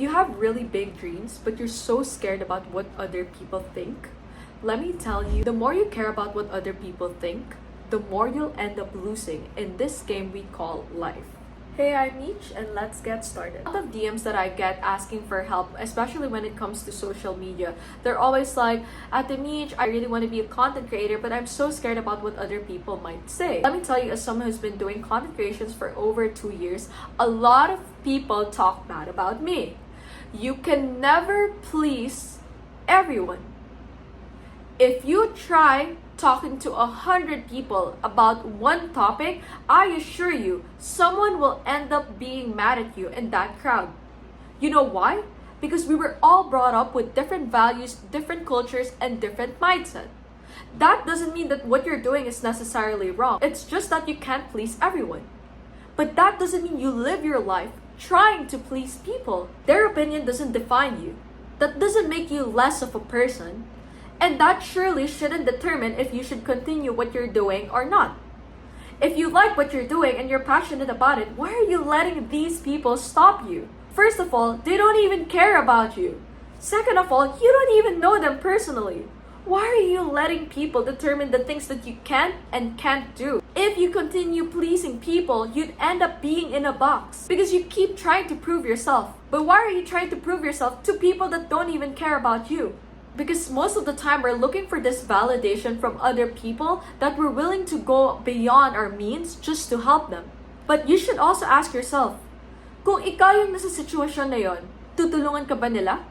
If you have really big dreams, but you're so scared about what other people think, let me tell you, the more you care about what other people think, the more you'll end up losing in this game we call life. Hey, I'm Meech, and let's get started. A lot of DMs that I get asking for help, especially when it comes to social media, they're always like, Ate Meech, I really want to be a content creator, but I'm so scared about what other people might say. Let me tell you, as someone who's been doing content creations for over 2 years, a lot of people talk bad about me. You can never please everyone. If you try talking to 100 people about one topic, I assure you, someone will end up being mad at you in that crowd. You know why? Because we were all brought up with different values, different cultures, and different mindset. That doesn't mean that what you're doing is necessarily wrong. It's just that you can't please everyone. But that doesn't mean you live your life trying to please people. Their opinion doesn't define you. That doesn't make you less of a person. And that surely shouldn't determine if you should continue what you're doing or not. If you like what you're doing and you're passionate about it, why are you letting these people stop you? First of all, they don't even care about you. Second of all, you don't even know them personally. Why are you letting people determine the things that you can and can't do? If you continue pleasing people, you'd end up being in a box because you keep trying to prove yourself. But why are you trying to prove yourself to people that don't even care about you? Because most of the time, we're looking for this validation from other people that we're willing to go beyond our means just to help them. But you should also ask yourself, kung ikaw yung nasa sitwasyon na yon, tutulungan ka ba nila?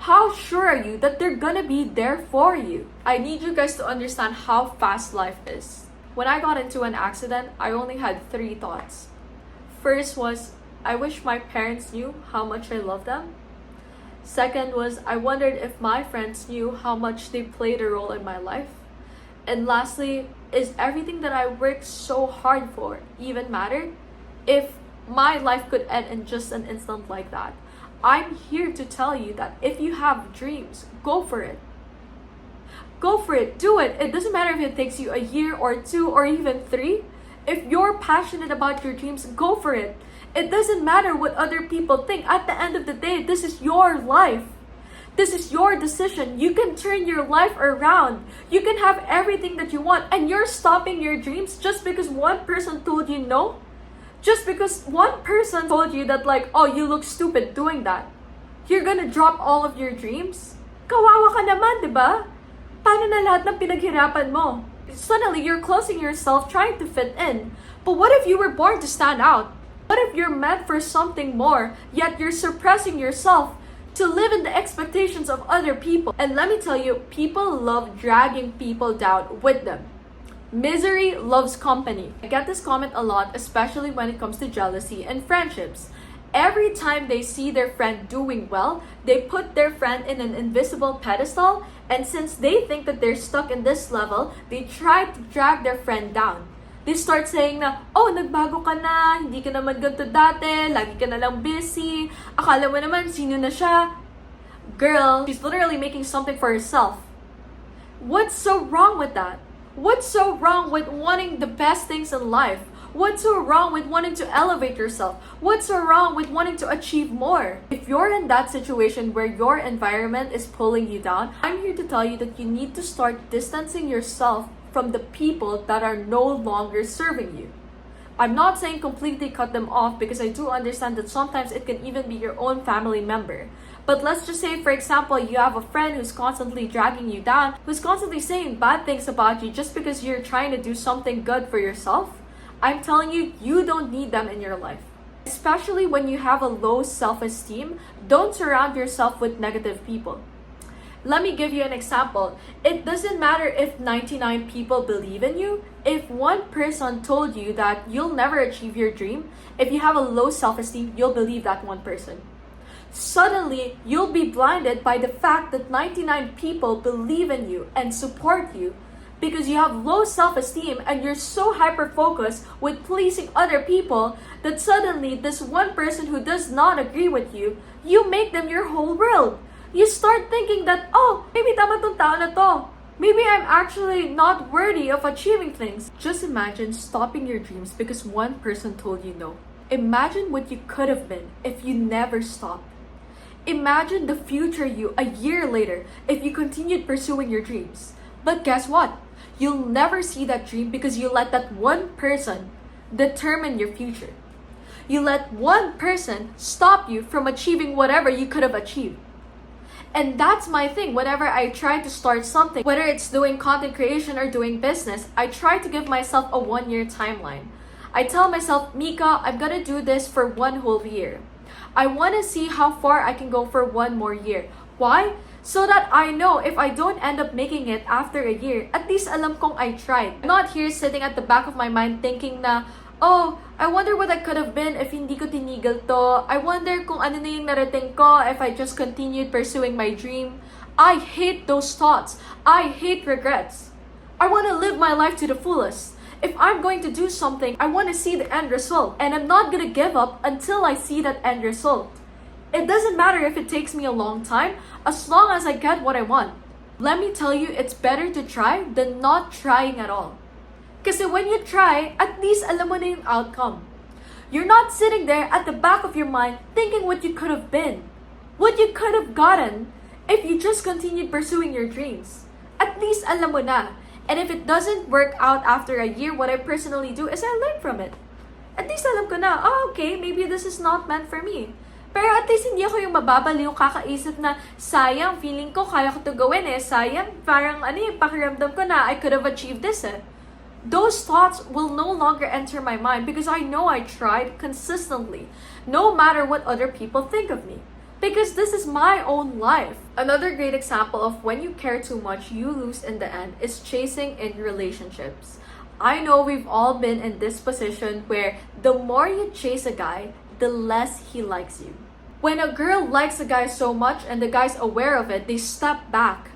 How sure are you that they're gonna be there for you? I need you guys to understand how fast life is. When I got into an accident, I only had 3 thoughts. First was, I wish my parents knew how much I love them. Second was, I wondered if my friends knew how much they played a role in my life. And lastly, is everything that I worked so hard for even mattered? If my life could end in just an instant like that, I'm here to tell you that if you have dreams, go for it. Go for it, do it. It doesn't matter if it takes you a year or 2 or even 3. If you're passionate about your dreams, go for it. It doesn't matter what other people think. At the end of the day, this is your life. This is your decision. You can turn your life around. You can have everything that you want, and you're stopping your dreams just because one person told you no? Just because one person told you that like, oh, you look stupid doing that. You're gonna drop all of your dreams? Kawawa ka naman, diba? Paano na lahat ng pinaghirapan mo? Suddenly, you're closing yourself trying to fit in. But what if you were born to stand out? What if you're meant for something more, yet you're suppressing yourself to live in the expectations of other people? And let me tell you, people love dragging people down with them. Misery loves company. I get this comment a lot, especially when it comes to jealousy and friendships. Every time they see their friend doing well, they put their friend in an invisible pedestal, and since they think that they're stuck in this level, they try to drag their friend down. They start saying na, oh, nagbago ka na, hindi ka naman ganito dati, lagi ka na lang busy, akala mo naman sino na siya. Girl, she's literally making something for herself. What's so wrong with that? What's so wrong with wanting the best things in life? What's so wrong with wanting to elevate yourself? What's so wrong with wanting to achieve more? If you're in that situation where your environment is pulling you down, I'm here to tell you that you need to start distancing yourself from the people that are no longer serving you. I'm not saying completely cut them off because I do understand that sometimes it can even be your own family member. But let's just say, for example, you have a friend who's constantly dragging you down, who's constantly saying bad things about you just because you're trying to do something good for yourself. I'm telling you, you don't need them in your life. Especially when you have a low self-esteem, don't surround yourself with negative people. Let me give you an example. It doesn't matter if 99 people believe in you. If one person told you that you'll never achieve your dream, if you have a low self-esteem, you'll believe that one person. Suddenly, you'll be blinded by the fact that 99 people believe in you and support you because you have low self-esteem and you're so hyper-focused with pleasing other people that suddenly this one person who does not agree with you, you make them your whole world. You start thinking that, oh, maybe tama tong tao na to. Maybe I'm actually not worthy of achieving things. Just imagine stopping your dreams because one person told you no. Imagine what you could have been if you never stopped. Imagine the future you a year later if you continued pursuing your dreams. But guess what? You'll never see that dream because you let that one person determine your future. You let one person stop you from achieving whatever you could have achieved. And that's my thing. Whenever I try to start something, whether it's doing content creation or doing business, I try to give myself a 1-year timeline. I tell myself, Mika, I'm gonna do this for 1 whole year. I want to see how far I can go for 1 more year. Why? So that I know if I don't end up making it after a year, at least alam kong I tried. I'm not here sitting at the back of my mind thinking na, oh, I wonder what I could have been if hindi ko tinigil to. I wonder kung ano na yung narating ko if I just continued pursuing my dream. I hate those thoughts. I hate regrets. I want to live my life to the fullest. If I'm going to do something, I want to see the end result. And I'm not going to give up until I see that end result. It doesn't matter if it takes me a long time, as long as I get what I want. Let me tell you, it's better to try than not trying at all. Kasi when you try, at least alam mo na yung outcome. You're not sitting there at the back of your mind thinking what you could have been, what you could have gotten if you just continued pursuing your dreams. At least alam mo na. And if it doesn't work out after a year, what I personally do is I learn from it. At least alam ko na, oh, okay, maybe this is not meant for me. Pero at least hindi ako yung mababaliw kakaisip na, sayang, feeling ko kaya ko to gawin eh. Sayang, parang pakiramdam ko na I could have achieved this eh. Those thoughts will no longer enter my mind because I know I tried consistently, no matter what other people think of me. Because this is my own life. Another great example of when you care too much, you lose in the end is chasing in relationships. I know we've all been in this position where the more you chase a guy, the less he likes you. When a girl likes a guy so much and the guy's aware of it, they step back.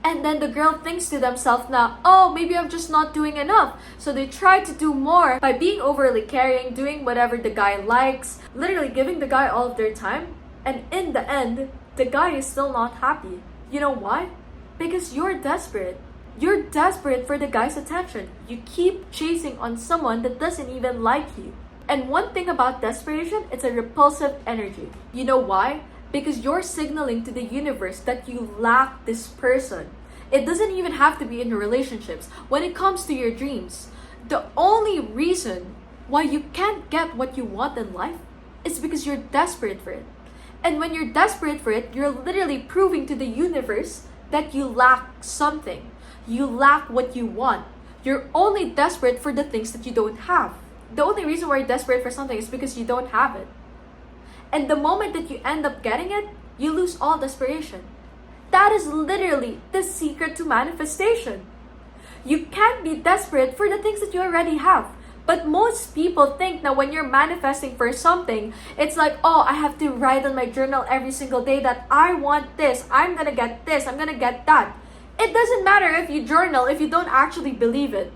And then the girl thinks to themselves na, oh, maybe I'm just not doing enough. So they try to do more by being overly caring, doing whatever the guy likes, literally giving the guy all of their time. And in the end, the guy is still not happy. You know why? Because you're desperate. You're desperate for the guy's attention. You keep chasing on someone that doesn't even like you. And one thing about desperation, it's a repulsive energy. You know why? Because you're signaling to the universe that you lack this person. It doesn't even have to be in relationships. When it comes to your dreams, the only reason why you can't get what you want in life is because you're desperate for it. And when you're desperate for it, you're literally proving to the universe that you lack something. You lack what you want. You're only desperate for the things that you don't have. The only reason why you're desperate for something is because you don't have it. And the moment that you end up getting it, you lose all desperation. That is literally the secret to manifestation. You can't be desperate for the things that you already have. But most people think that when you're manifesting for something, it's like, oh, I have to write on my journal every single day that I want this, I'm gonna get this, I'm gonna get that. It doesn't matter if you journal if you don't actually believe it.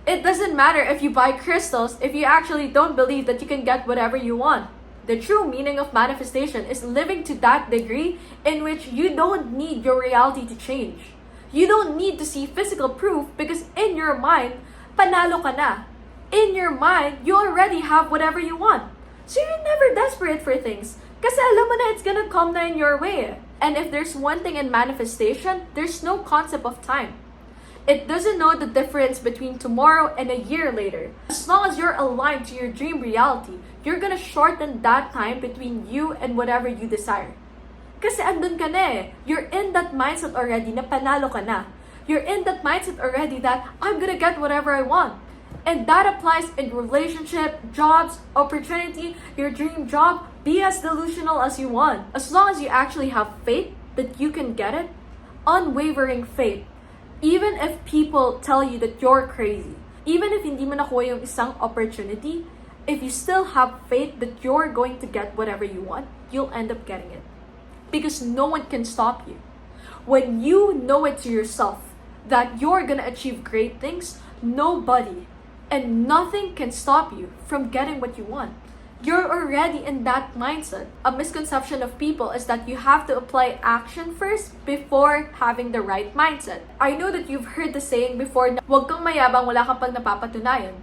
It doesn't matter if you buy crystals if you actually don't believe that you can get whatever you want. The true meaning of manifestation is living to that degree in which you don't need your reality to change. You don't need to see physical proof because in your mind, panalo ka na. In your mind, you already have whatever you want. So you're never desperate for things. Kasi alam mo na it's gonna come na in your way. And if there's one thing in manifestation, there's no concept of time. It doesn't know the difference between tomorrow and a year later. As long as you're aligned to your dream reality, you're gonna shorten that time between you and whatever you desire. Kasi andun ka na eh. You're in that mindset already na panalo ka na. You're in that mindset already that I'm gonna get whatever I want. And that applies in relationship, jobs, opportunity, your dream job. Be as delusional as you want. As long as you actually have faith that you can get it, unwavering faith. Even if people tell you that you're crazy, even if hindi mo nakuha yung isang opportunity, if you still have faith that you're going to get whatever you want, you'll end up getting it. Because no one can stop you. When you know it to yourself that you're gonna achieve great things, nobody and nothing can stop you from getting what you want. You're already in that mindset. A misconception of people is that you have to apply action first before having the right mindset. I know that you've heard the saying before na huwag kang mayabang wala kang pang napapatunayan.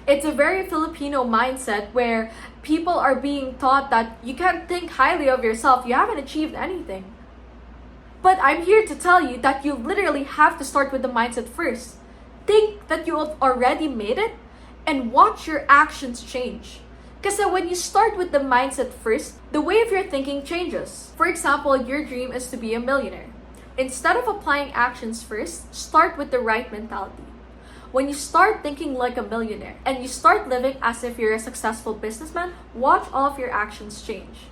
It's a very Filipino mindset where people are being taught that you can't think highly of yourself, you haven't achieved anything. But I'm here to tell you that you literally have to start with the mindset first. Think that you have already made it and watch your actions change. Because when you start with the mindset first, the way of your thinking changes. For example, your dream is to be a millionaire. Instead of applying actions first, start with the right mentality. When you start thinking like a millionaire and you start living as if you're a successful businessman, watch all of your actions change.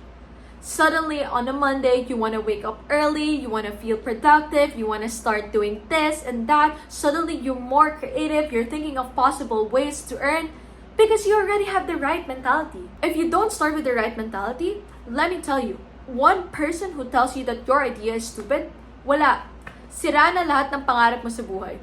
Suddenly, on a Monday, you want to wake up early, you want to feel productive, you want to start doing this and that. Suddenly, you're more creative, you're thinking of possible ways to earn because you already have the right mentality. If you don't start with the right mentality, let me tell you, one person who tells you that your idea is stupid, wala. Sira na lahat ng pangarap mo sa buhay.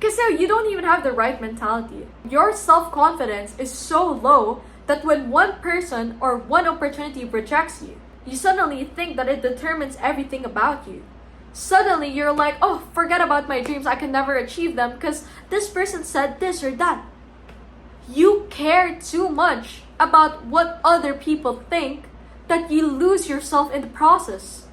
Kasi you don't even have the right mentality. Your self-confidence is so low that when one person or one opportunity rejects you, you suddenly think that it determines everything about you. Suddenly, you're like, oh, forget about my dreams. I can never achieve them because this person said this or that. You care too much about what other people think that you lose yourself in the process.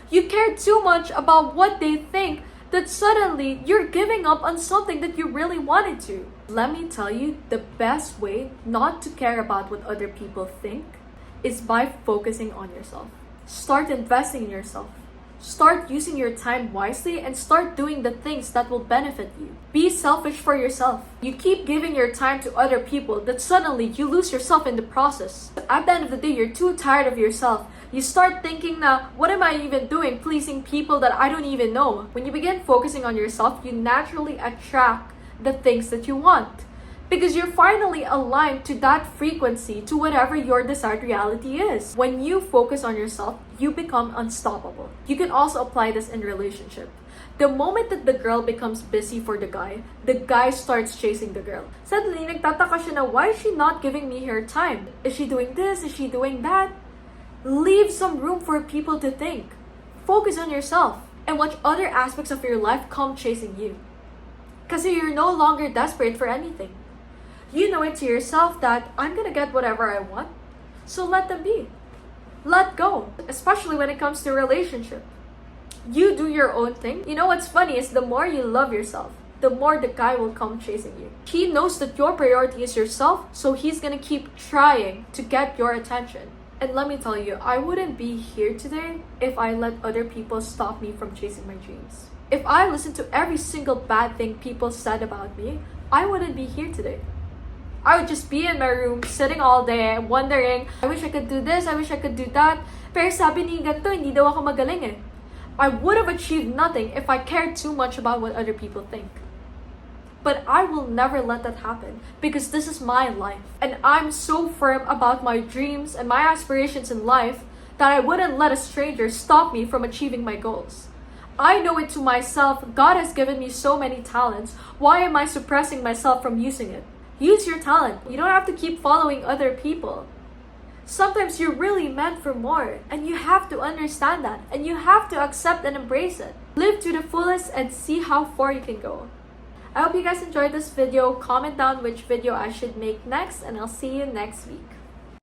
You care too much about what they think that suddenly you're giving up on something that you really wanted to. Let me tell you, the best way not to care about what other people think is by focusing on yourself. Start investing in yourself. Start using your time wisely and start doing the things that will benefit you. Be selfish for yourself. You keep giving your time to other people that suddenly you lose yourself in the process. At the end of the day, you're too tired of yourself. You start thinking na, what am I even doing pleasing people that I don't even know? When you begin focusing on yourself, you naturally attract the things that you want. Because you're finally aligned to that frequency, to whatever your desired reality is. When you focus on yourself, you become unstoppable. You can also apply this in relationship. The moment that the girl becomes busy for the guy starts chasing the girl. Suddenly, nagtataka siya na, why is she not giving me her time? Is she doing this? Is she doing that? Leave some room for people to think. Focus on yourself and watch other aspects of your life come chasing you. Because you're no longer desperate for anything. You know it to yourself that I'm gonna get whatever I want, so let them be. Let go, especially when it comes to a relationship. You do your own thing. You know what's funny is the more you love yourself, the more the guy will come chasing you. He knows that your priority is yourself, so he's gonna keep trying to get your attention. And let me tell you, I wouldn't be here today if I let other people stop me from chasing my dreams. If I listened to every single bad thing people said about me, I wouldn't be here today. I would just be in my room, sitting all day, wondering, I wish I could do this, I wish I could do that. Pero sabi ni ganito, hindi daw ako magaling eh. I would have achieved nothing if I cared too much about what other people think. But I will never let that happen because this is my life. And I'm so firm about my dreams and my aspirations in life that I wouldn't let a stranger stop me from achieving my goals. I know it to myself, God has given me so many talents. Why am I suppressing myself from using it? Use your talent. You don't have to keep following other people. Sometimes you're really meant for more, and you have to understand that, and you have to accept and embrace it. Live to the fullest and see how far you can go. I hope you guys enjoyed this video. Comment down which video I should make next, and I'll see you next week.